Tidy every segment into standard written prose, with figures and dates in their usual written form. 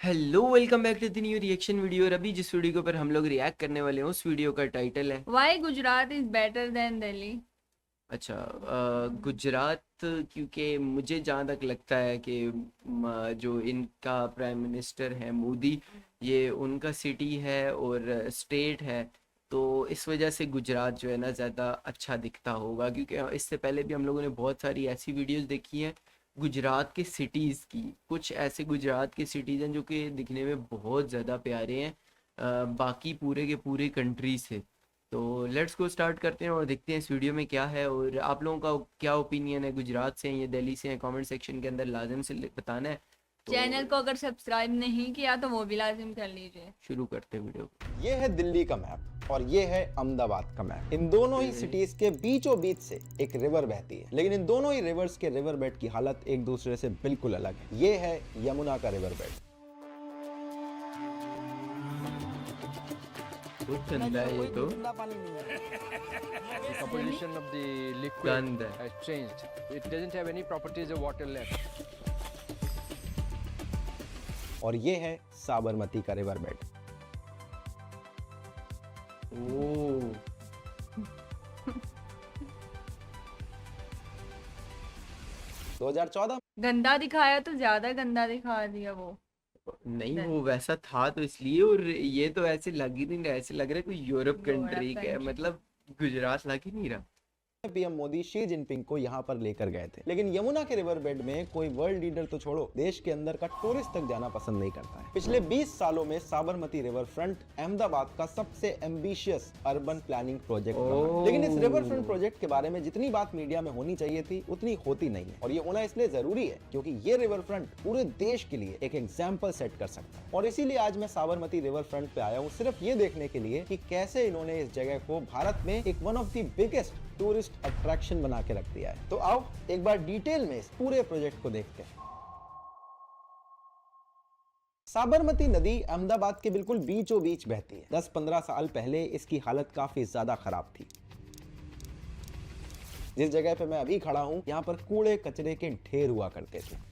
Hello welcome back to the new reaction video. और अभी जिस वीडियो के ऊपर हम लोग रिएक्ट करने वाले हैं उस वीडियो का टाइटल है Why Gujarat is better than Delhi? अच्छा गुजरात। क्योंकि मुझे जहाँ तक लगता है कि जो इनका प्राइम मिनिस्टर है मोदी, ये उनका सिटी है और स्टेट है। तो इस वजह से गुजरात जो है ना ज़्यादा अच्छा दिखता होगा, क्योंकि इससे पहले भी हम लोगों ने बहुत सारी ऐसी वीडियोस देखी हैं गुजरात के सिटीज़ की। कुछ ऐसे गुजरात के सिटीज़ हैं जो कि दिखने में बहुत ज़्यादा प्यारे हैं बाकी पूरे के पूरे कंट्री से। तो लेट्स गो स्टार्ट करते हैं और देखते हैं इस वीडियो में क्या है। और आप लोगों का क्या ओपिनियन है, गुजरात से हैं या दिल्ली से हैं, कमेंट सेक्शन के अंदर लाजम से बताना है। चैनल तो को अगर सब्सक्राइब नहीं किया तो वो भी लाजिम कर लीजिए। शुरू करते हैं वीडियो को। ये है दिल्ली का मैप और ये है अहमदाबाद का मैप। इन दोनों ही सिटीज के बीचों बीच से एक रिवर बहती है, लेकिन इन दोनों ही रिवर्स के रिवर बेड की हालत एक दूसरे से बिल्कुल अलग है। ये है यमुना का रिवर बेड। बहुत ठंडा है ये तो। The composition of the liquid गंदा है। has changed. It doesn't have any properties of water left. और ये है साबरमती का रिवर बेड। ओह 2014 गंदा दिखाया तो ज्यादा गंदा दिखा दिया वो। नहीं, वो वैसा था तो इसलिए। और ये तो ऐसे लग ही नहीं रहा, ऐसे लग रहा है कोई यूरोप कंट्री का है, मतलब गुजरात लग ही नहीं रहा। पीएम मोदी शी जिनपिंग को यहाँ पर लेकर गए थे, लेकिन यमुना के रिवर बेड में कोई वर्ल्ड लीडर तो छोड़ो, देश के अंदर का टूरिस्ट तक जाना पसंद नहीं करता है। पिछले 20 सालों में साबरमती रिवर फ्रंट अहमदाबाद का सबसे एम्बिशियस अर्बन प्लानिंग प्रोजेक्ट रहा। लेकिन इस रिवर फ्रंट प्रोजेक्ट के बारे में जितनी बात मीडिया में होनी चाहिए थी उतनी होती नहीं है, और ये होना इसलिए जरूरी है क्योंकि ये रिवर फ्रंट पूरे देश के लिए एक एग्जाम्पल सेट कर सकता है। और इसीलिए आज मैं साबरमती रिवर फ्रंट पे आया हूँ, सिर्फ ये देखने के लिए कि कैसे इन्होंने इस जगह को भारत में एक one of the biggest tourist attraction बना के रख दिया है। तो आओ एक बार डिटेल में इस पूरे प्रोजेक्ट को देखते हैं। साबरमती नदी अहमदाबाद के बिल्कुल बीचों बीच बहती है। 10-15 साल पहले इसकी हालत काफी ज्यादा खराब थी। जिस जगह पे मैं अभी खड़ा हूं, यहाँ पर कूड़े कचरे के ढेर हुआ करते थे।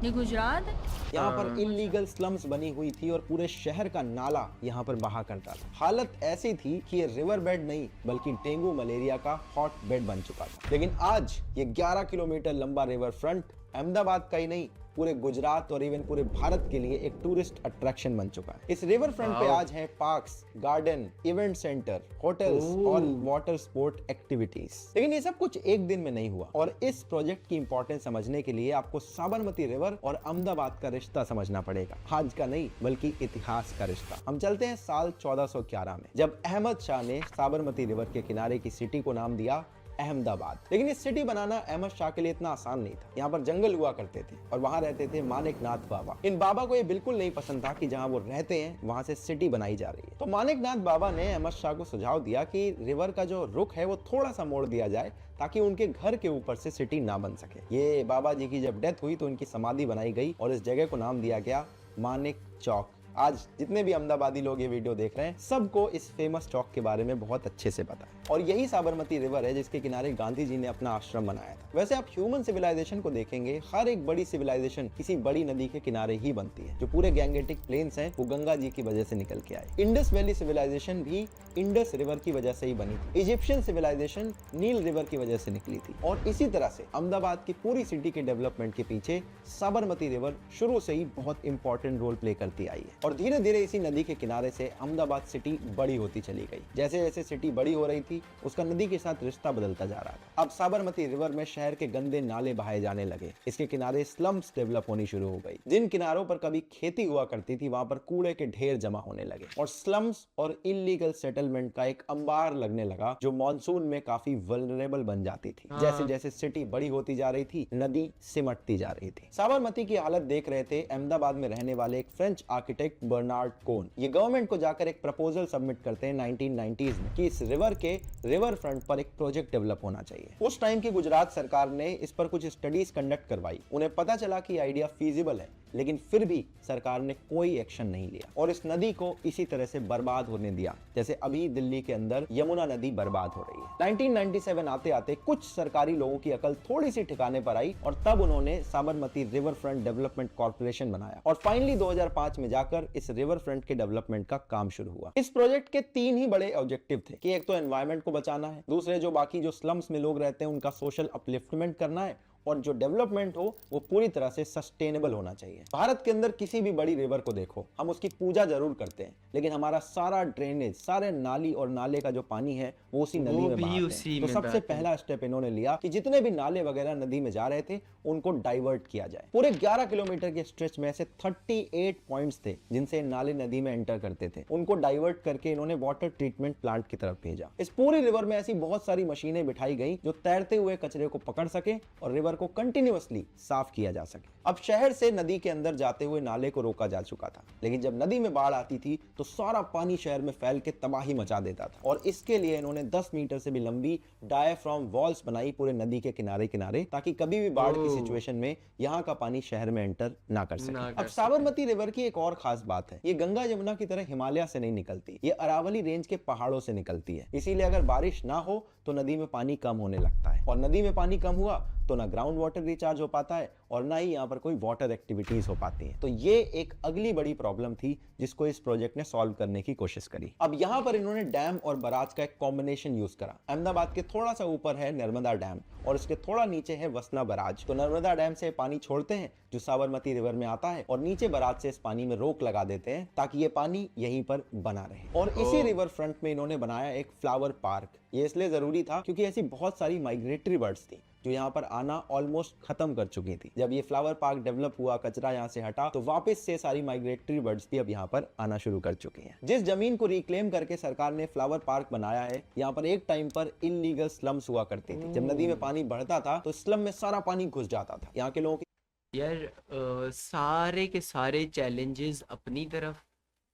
ये गुजरात है? यहाँ पर इलीगल स्लम्स बनी हुई थी और पूरे शहर का नाला यहाँ पर बहा करता था। हालत ऐसी थी कि ये रिवर बेड नहीं बल्कि डेंगू मलेरिया का हॉट बेड बन चुका था। लेकिन आज ये 11 किलोमीटर लंबा रिवर फ्रंट अहमदाबाद का ही नहीं, पूरे गुजरात और इवन पूरे भारत के लिए एक टूरिस्ट अट्रैक्शन बन चुका है। इस रिवर फ्रंट पे आज है parks, garden, event centre, hotels और वाटर स्पोर्ट एक्टिविटीज। लेकिन ये सब कुछ एक दिन में नहीं हुआ, और इस प्रोजेक्ट की इंपॉर्टेंस समझने के लिए आपको साबरमती रिवर और अहमदाबाद का रिश्ता समझना पड़ेगा। आज का नहीं बल्कि इतिहास का रिश्ता। हम चलते हैं साल 1411 में, जब अहमद शाह ने साबरमती रिवर के किनारे की सिटी को नाम दिया अहमदाबाद। लेकिन इस सिटी बनाना अहमद शाह के लिए इतना आसान नहीं था। यहाँ पर जंगल हुआ करते थे और वहाँ रहते थे मानिक नाथ बाबा। इन बाबा को ये बिल्कुल नहीं पसंद था कि जहाँ वो रहते हैं वहाँ से सिटी बनाई जा रही है। तो मानिक नाथ बाबा ने अहमद शाह को सुझाव दिया कि रिवर का जो रुख है वो थोड़ा सा मोड़ दिया जाए ताकि उनके घर के ऊपर से सिटी ना बन सके। ये बाबा जी की जब डेथ हुई तो उनकी समाधि बनाई गई और इस जगह को नाम दिया गया मानिक चौक। आज जितने भी अहमदाबादी लोग ये वीडियो देख रहे हैं, सबको इस फेमस चौक के बारे में बहुत अच्छे से पता है। और यही साबरमती रिवर है जिसके किनारे गांधी जी ने अपना आश्रम बनाया था। वैसे आप ह्यूमन सिविलाइजेशन को देखेंगे, हर एक बड़ी सिविलाइजेशन किसी बड़ी नदी के किनारे ही बनती है। जो पूरे गैंगेटिक प्लेन्स हैं वो गंगा जी की वजह से निकल के आए। इंडस वैली सिविलाइजेशन भी इंडस रिवर की वजह से ही बनी थी। इजिप्शियन सिविलाइजेशन नील रिवर की वजह से निकली थी। और इसी तरह से अहमदाबाद की पूरी सिटी के डेवलपमेंट के पीछे साबरमती रिवर शुरू से ही बहुत इंपॉर्टेंट रोल प्ले करती आई है। और धीरे धीरे इसी नदी के किनारे से अहमदाबाद सिटी बड़ी होती चली गई। जैसे जैसे सिटी बड़ी हो रही थी, उसका नदी के साथ रिश्ता बदलता जा रहा था। अब साबरमती रिवर में शहर के गंदे नाले बहाए जाने लगे। इसके किनारे स्लम्स डेवलप होनी शुरू हो गई। जिन किनारों पर कभी खेती हुआ करती थी, वहां पर कूड़े के ढेर जमा होने लगे और स्लम्स और इलीगल सेटलमेंट का एक अंबार लगने लगा, जो मॉनसून में काफी वल्नरेबल बन जाती थी। जैसे जैसे सिटी बड़ी होती जा रही थी, नदी सिमटती जा रही थी। साबरमती की हालत देख रहे थे अहमदाबाद में रहने वाले एक फ्रेंच आर्किटेक्ट फ्रेडरिक बर्नार्ड कोन ये गवर्नमेंट को जाकर एक प्रपोजल सबमिट करते हैं 1990s में कि इस रिवर के रिवर फ्रंट पर एक प्रोजेक्ट डेवलप होना चाहिए। उस टाइम की गुजरात सरकार ने इस पर कुछ स्टडीज कंडक्ट करवाई। उन्हें पता चला कि आइडिया फीजिबल है, लेकिन फिर भी सरकार ने कोई एक्शन नहीं लिया और इस नदी को इसी तरह से बर्बाद होने दिया जैसे अभी दिल्ली के अंदर यमुना नदी बर्बाद हो रही है। 1997 आते आते कुछ सरकारी लोगों की अकल थोड़ी सी ठिकाने पर आई और तब उन्होंने Sabarmati river front development corporation बनाया और फाइनली 2005 में जाकर इस रिवर फ्रंट के डेवलपमेंट का काम शुरू हुआ। इस प्रोजेक्ट के 3 ही बड़े ऑब्जेक्टिव थे कि एक तो एनवायरमेंट को बचाना है, दूसरे जो बाकी जो स्लम्स में लोग रहते हैं उनका सोशल अपलिफ्टमेंट करना है और जो डेवलपमेंट हो वो पूरी तरह से सस्टेनेबल होना चाहिए। भारत के अंदर किसी भी बड़ी रिवर को देखो, हम उसकी पूजा जरूर करते हैं, लेकिन हमारा सारा ड्रेनेज, सारे नाली और नाले का जो पानी है वो उसी नदी में बहाते हैं। तो सबसे पहला स्टेप इन्होंने लिया कि जितने भी नाले वगैरह नदी में जा रहे थे उनको डाइवर्ट किया जाए। पूरे 11 किलोमीटर के स्ट्रेच में ऐसे 38 पॉइंट्स थे जिनसे नाले नदी में एंटर करते थे, उनको डाइवर्ट करके इन्होंने वाटर ट्रीटमेंट प्लांट की तरफ भेजा। इस पूरी रिवर में ऐसी बहुत सारी मशीनें बिठाई गई जो तैरते हुए कचरे को पकड़ सके और रिवर को कंटिन्यूअसली साफ किया जा सके। अब शहर से नदी के अंदर जाते हुए नाले को रोका जा चुका था, लेकिन जब नदी में बाढ़ आती थी तो सारा पानी शहर में फैल के तबाही मचा देता था और इसके लिए इन्होंने 10 मीटर से भी लंबी डायाफ्राम वॉल्स बनाई पूरे नदी के किनारे किनारे, ताकि कभी भी बाढ़ की सिचुएशन में यहाँ का पानी शहर में एंटर ना कर सके। अब साबरमती रिवर की एक और खास बात है, ये गंगा यमुना की तरह हिमालय से नहीं निकलती, ये अरावली रेंज के पहाड़ों से निकलती है। इसीलिए अगर बारिश ना हो तो नदी में पानी कम होने लगता है और नदी में पानी कम हुआ तो ना ग्राउंड वाटर रिचार्ज हो पाता है और ना ही यहाँ पर कोई वाटर एक्टिविटीज हो पाती हैं। तो ये एक अगली बड़ी प्रॉब्लम थी जिसको इस प्रोजेक्ट ने सॉल्व करने की कोशिश करी। अब यहाँ पर इन्होंने डैम और बराज का एक कॉम्बिनेशन यूज करा। अहमदाबाद के थोड़ा सा ऊपर है नर्मदा डैम और इसके थोड़ा नीचे है वसना बराज। तो नर्मदा डैम से पानी छोड़ते हैं जो साबरमती रिवर में आता है और नीचे बराज से इस पानी में रोक लगा देते हैं ताकि ये पानी यहीं पर बना रहे। और इसी रिवर फ्रंट में इन्होंने बनाया एक फ्लावर पार्क। ये इसलिए जरूरी था क्योंकि ऐसी बहुत सारी माइग्रेटरी बर्ड्स थी जो यहाँ पर आना ऑलमोस्ट खत्म कर चुकी थी। जब ये फ्लावर पार्क डेवलप हुआ, कचरा यहाँ से हटा, तो वापस से सारी माइग्रेटरी बर्ड्स भी अब यहाँ पर आना शुरू कर चुकी हैं। जिस जमीन को रिक्लेम करके सरकार ने फ्लावर पार्क बनाया है, यहाँ पर एक टाइम पर इलीगल स्लम्स हुआ करती थी। जब नदी में पानी बढ़ता था तो स्लम में सारा पानी घुस जाता था। यहाँ के लोगों की यार सारे के सारे चैलेंजेस अपनी तरफ,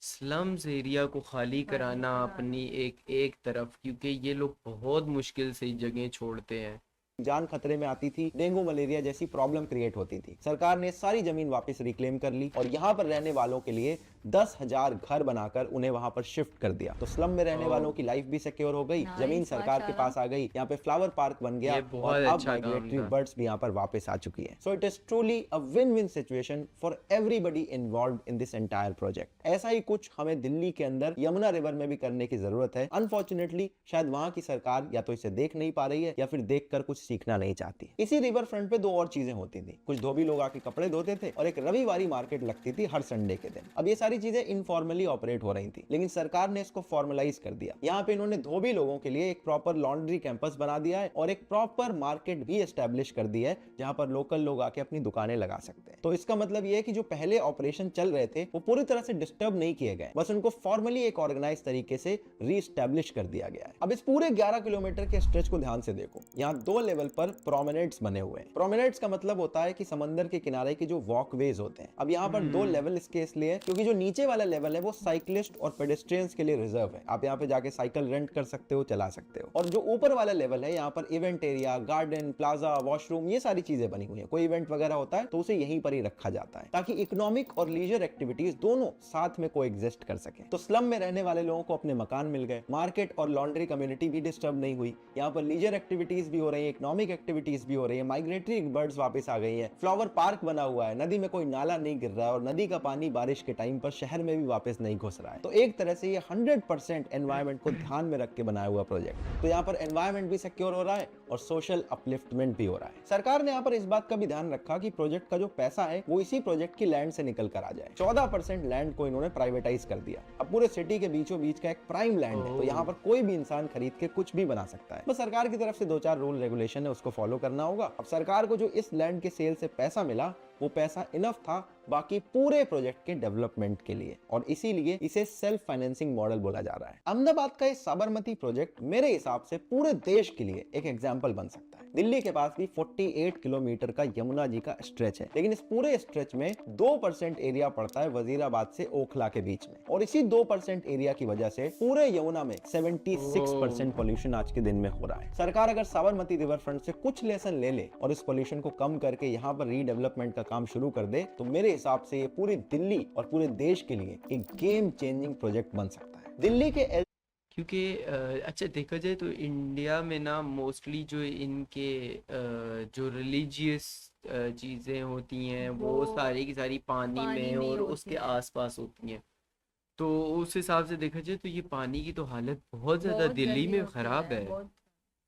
स्लम्स एरिया को खाली कराना अपनी एक तरफ, क्योंकि ये लोग बहुत मुश्किल से जगह छोड़ते हैं। जान खतरे में आती थी, डेंगू मलेरिया जैसी प्रॉब्लम क्रिएट होती थी। सरकार ने सारी जमीन वापस रिक्लेम कर ली और यहाँ पर रहने वालों के लिए 10,000 घर बनाकर उन्हें वहां पर शिफ्ट कर दिया। तो स्लम में रहने वालों की लाइफ भी सिक्योर हो गई, जमीन सरकार के पास आ गई, यहाँ पे फ्लावर पार्क बन गया और अब माइग्रेटरी बर्ड्स भी यहाँ पर वापस आ चुकी है। So it is truly a win win situation for everybody involved in this entire project. ऐसा ही कुछ हमें दिल्ली के अंदर यमुना रिवर में भी करने की जरूरत है। अनफॉर्चुनेटली शायद वहां की सरकार या तो इसे देख नहीं पा रही है या फिर देखकर कुछ सीखना नहीं चाहती। इसी रिवर फ्रंट पे 2 और चीजें होती थी। कुछ धोबी लोग आके कपड़े धोते थे और एक रविवारी मार्केट लगती थी हर संडे के दिन। अब ये सारी चीजें इनफॉर्मली ऑपरेट हो रही थी, लेकिन सरकार ने इसको फॉर्मलाइज कर दिया। यहाँ पे इन्होंने धोबी लोगों के लिए एक प्रॉपर लॉन्ड्री कैंपस बना दिया है और एक प्रॉपर मार्केट भी एस्टेब्लिश कर दिया है जहाँ पर लोकल लोग आके अपनी दुकानें लगा सकते हैं। तो इसका मतलब ये है कि जो पहले ऑपरेशन चल रहे थे वो पूरी तरह से डिस्टर्ब नहीं किए गए, बस उनको फॉर्मली एक ऑर्गेनाइज तरीके से रीएस्टैब्लिश कर दिया गया है। अब इस पूरे 11 किलोमीटर के स्ट्रेच को ध्यान से देखो। यहाँ 2 लेवल पर प्रोमेनेड्स बने हुए हैं। प्रोमेनेड्स का मतलब होता है कि समंदर के किनारे के जो वॉकवेज होते हैं। अब यहाँ पर 2 लेवल इसके इसलिए क्योंकि जो नीचे वाला लेवल है वो साइक्लिस्ट और पेडेस्ट्रियंस के लिए रिजर्व है। आप यहाँ पे जाके साइकिल रेंट कर सकते हो, चला सकते हो। और जो ऊपर वाला लेवल है यहाँ पर event area, garden, plaza, washroom, ये सारी चीजें बनी हुई है। कोई इवेंट वगैरह होता है तो उसे यहीं पर ही रखा जाता है ताकि इकोनॉमिक और लीजर एक्टिविटीज दोनों साथ में कोएग्जिस्ट कर सके। तो स्लम में रहने वाले लोगों को अपने मकान मिल गए, मार्केट और लॉन्ड्री कम्युनिटी भी डिस्टर्ब नहीं हुई। यहाँ पर लीजर एक्टिविटीज भी हो रही है, इकोनॉमिक एक्टिविटीज भी हो रही है, माइग्रेटरी बर्ड्स वापस आ गई है, फ्लावर पार्क बना हुआ है, नदी में कोई नाला नहीं गिर रहा है और नदी का पानी बारिश के टाइम पर शहर में भी वापस नहीं घुस रहा है। तो एक तरह से ये 100% एनवायरनमेंट को ध्यान में रख के बनाया हुआ प्रोजेक्ट। तो यहाँ पर एनवायरनमेंट भी सिक्योर हो रहा है और सोशल अपलिफ्टमेंट भी हो रहा है। सरकार ने यहाँ पर इस बात का भी ध्यान रखा कि प्रोजेक्ट का जो पैसा है वो इसी प्रोजेक्ट की लैंड से निकल कर आ जाए। 14% लैंड को इन्होंने प्राइवेटाइज कर दिया। अब पूरे सिटी के बीचों बीच का एक प्राइम लैंड है, तो यहाँ पर कोई भी इंसान खरीद के कुछ भी बना सकता है। बस सरकार की तरफ से 2-4 रूल रेगुलेशन है, उसको फॉलो करना होगा। अब सरकार को जो इस लैंड के सेल से पैसा मिला वो पैसा इनफ था बाकी पूरे प्रोजेक्ट के डेवलपमेंट के लिए और इसीलिए इसे सेल्फ फाइनेंसिंग मॉडल बोला जा रहा है। अहमदाबाद का ये साबरमती प्रोजेक्ट मेरे हिसाब से पूरे देश के लिए एक एग्जाम्पल एग्जाम्पल बन सकता है। दिल्ली के पास भी 48 किलोमीटर का यमुना जी का स्ट्रेच है, लेकिन इस पूरे स्ट्रेच में 2% एरिया पड़ता है वजीराबाद से ओखला के बीच में, और इसी 2% एरिया की वजह से पूरे यमुना में 76% पोल्यूशन आज के दिन में हो रहा है। सरकार अगर साबरमती रिवर फ्रंट से कुछ लेसन ले ले और इस पोल्यूशन को कम करके यहाँ पर रीडेवलपमेंट का काम शुरू कर दे, तो मेरे हिसाब से ये पूरी दिल्ली और पूरे देश के लिए एक गेम चेंजिंग प्रोजेक्ट बन सकता है। दिल्ली के क्योंकि अच्छा देखा जाए तो इंडिया में ना मोस्टली जो इनके जो रिलीजियस चीज़ें होती हैं वो सारी की सारी पानी पानी में में ही और होती उसके हैं। आसपास होती हैं। तो उस हिसाब से देखा जाए तो ये पानी की तो हालत बहुत ज़्यादा बहुत दिल्ली गंदी में होती ख़राब है। बहुत।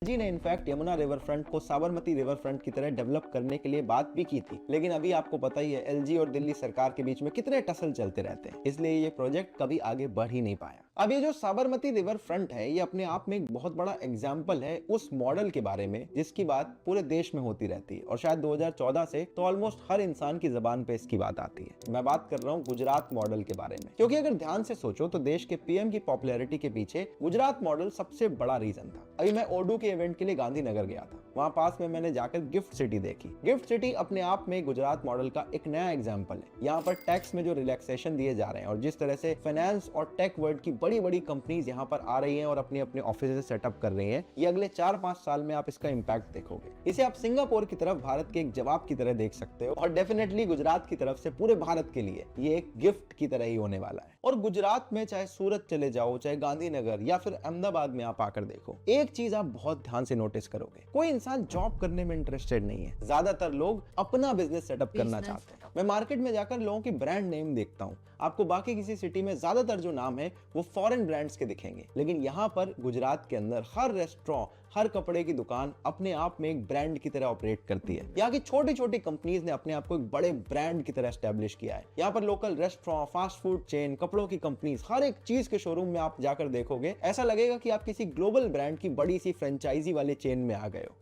जी ने इनफैक्ट यमुना रिवर फ्रंट को साबरमती रिवर फ्रंट की तरह डेवलप करने के लिए बात भी की थी, लेकिन अभी आपको पता ही है एलजी और दिल्ली सरकार के बीच में कितने टसल चलते रहते हैं, इसलिए ये प्रोजेक्ट कभी आगे बढ़ ही नहीं पाया। अब ये जो साबरमती रिवर फ्रंट है, ये अपने आप में एक बहुत बड़ा एग्जाम्पल है उस मॉडल के बारे में जिसकी बात पूरे देश में होती रहती है, और शायद 2014 से तो ऑलमोस्ट हर इंसान की जबान पे इसकी बात आती है। मैं बात कर रहा हूँ गुजरात मॉडल के बारे में, क्योंकि अगर ध्यान से सोचो तो देश के पीएम की पॉपुलैरिटी के पीछे गुजरात मॉडल सबसे बड़ा रीजन था। अभी मैं ओडू के इवेंट के लिए गांधीनगर गया था, वहां पास में मैंने जाकर गिफ्ट सिटी देखी। गिफ्ट सिटी अपने आप में गुजरात मॉडल का एक नया एग्जाम्पल है। यहाँ पर टैक्स में जो रिलैक्सेशन दिए जा रहे हैं और जिस तरह से फाइनेंस और टेक वर्ल्ड की बड़ी बड़ी कंपनीज यहाँ पर आ रही हैं और अपने अपने ऑफिस सेटअप कर रही हैं, ये अगले 4-5 साल में आप इसका इम्पैक्ट देखोगे। इसे आप सिंगापुर की तरफ भारत के एक जवाब की तरह देख सकते हो, और डेफिनेटली गुजरात की तरफ से पूरे भारत के लिए ये एक गिफ्ट की तरह ही होने वाला है। और गुजरात में चाहे सूरत चले जाओ, चाहे गांधीनगर या फिर अहमदाबाद में आप आकर देखो, एक चीज आप बहुत ध्यान से नोटिस करोगे, कोई इंसान जॉब करने में इंटरेस्टेड नहीं है। ज्यादातर लोग अपना बिजनेस सेटअप करना चाहते हैं। मैं मार्केट में जाकर लोगों की ब्रांड नेम देखता हूँ, आपको बाकी किसी सिटी में ज्यादातर जो नाम है वो फॉरेन ब्रांड्स के दिखेंगे, लेकिन यहाँ पर गुजरात के अंदर हर रेस्टोरेंट, हर कपड़े की दुकान अपने आप में एक ब्रांड की तरह ऑपरेट करती है। यहाँ की छोटी छोटी कंपनीज ने अपने आप को एक बड़े ब्रांड की तरह एस्टेब्लिश किया है। यहाँ पर local restaurant, fast food chain, कपड़ों की कंपनीज, हर एक चीज के शोरूम में आप जाकर देखोगे, ऐसा लगेगा कि आप किसी ग्लोबल ब्रांड की बड़ी सी फ्रेंचाइजी वाले चेन में आ गए हो।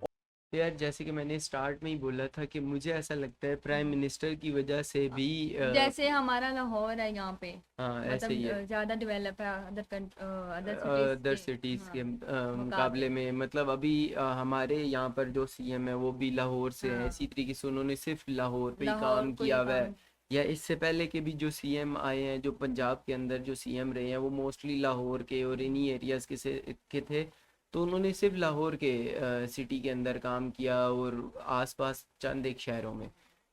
तो यार जैसे कि मैंने स्टार्ट में ही बोला था कि मुझे ऐसा लगता है प्राइम मिनिस्टर की वजह से भी जैसे हमारा लाहौर है यहाँ पे, हाँ ऐसे ही है। मतलब ज्यादा डेवलप है अदर सिटीज के मुकाबले में। मतलब अभी हमारे यहाँ पर जो सीएम है वो भी लाहौर से है, इसी तरीके से उन्होंने सिर्फ लाहौर पे ही काम किया हुआ है। या इससे पहले के भी जो सीएम आए हैं, जो पंजाब के अंदर जो सीएम रहे हैं, वो मोस्टली लाहौर के और इन्हीं एरियाज के थे। तो उन्होंने सिर्फ लाहौर के सिटी के अंदर काम किया और आसपास चंद एक शहरों में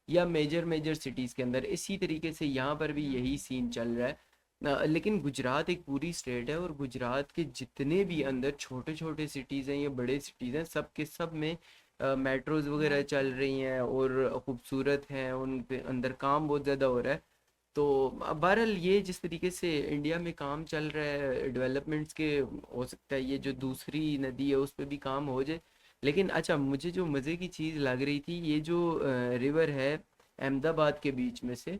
या मेजर सिटीज़ के अंदर। इसी तरीके से यहाँ पर भी यही सीन चल रहा है। लेकिन गुजरात एक पूरी स्टेट है और गुजरात के जितने भी अंदर छोटे छोटे सिटीज़ हैं या बड़े सिटीज़ हैं, सब के सब में मेट्रोज़ वगैरह चल रही हैं और ख़ूबसूरत हैं, उन पे अंदर काम बहुत ज़्यादा हो रहा है। तो बहरहाल ये जिस तरीके से इंडिया में काम चल रहा है डेवलपमेंट्स के, हो सकता है ये जो दूसरी नदी है उस पर भी काम हो जाए। लेकिन अच्छा मुझे जो मज़े की चीज़ लग रही थी, ये जो रिवर है अहमदाबाद के बीच में से,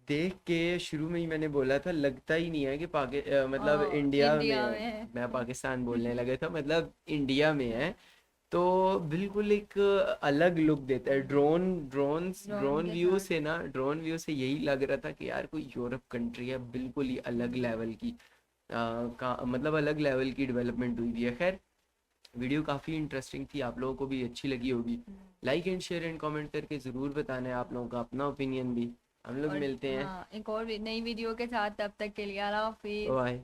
देख के शुरू में ही मैंने बोला था लगता ही नहीं है कि मतलब इंडिया में है। मैं पाकिस्तान बोलने लगा था, मतलब इंडिया में है। तो बिल्कुल एक अलग लुक देता है। ड्रोन व्यू से ना, ड्रोन व्यू से यही लग रहा था कि यार कोई यूरोप कंट्री है, बिल्कुल ही अलग लेवल की मतलब अलग लेवल की डेवलपमेंट हुई है। खैर वीडियो काफ़ी इंटरेस्टिंग थी, आप लोगों को भी अच्छी लगी होगी। Like and share and comment करके ज़रूर बताना है आप लोगों का अपना ओपिनियन भी। हम लोग मिलते हैं एक और नई वीडियो के साथ, तब तक के लिए अल्लाह हाफिज़। बाय।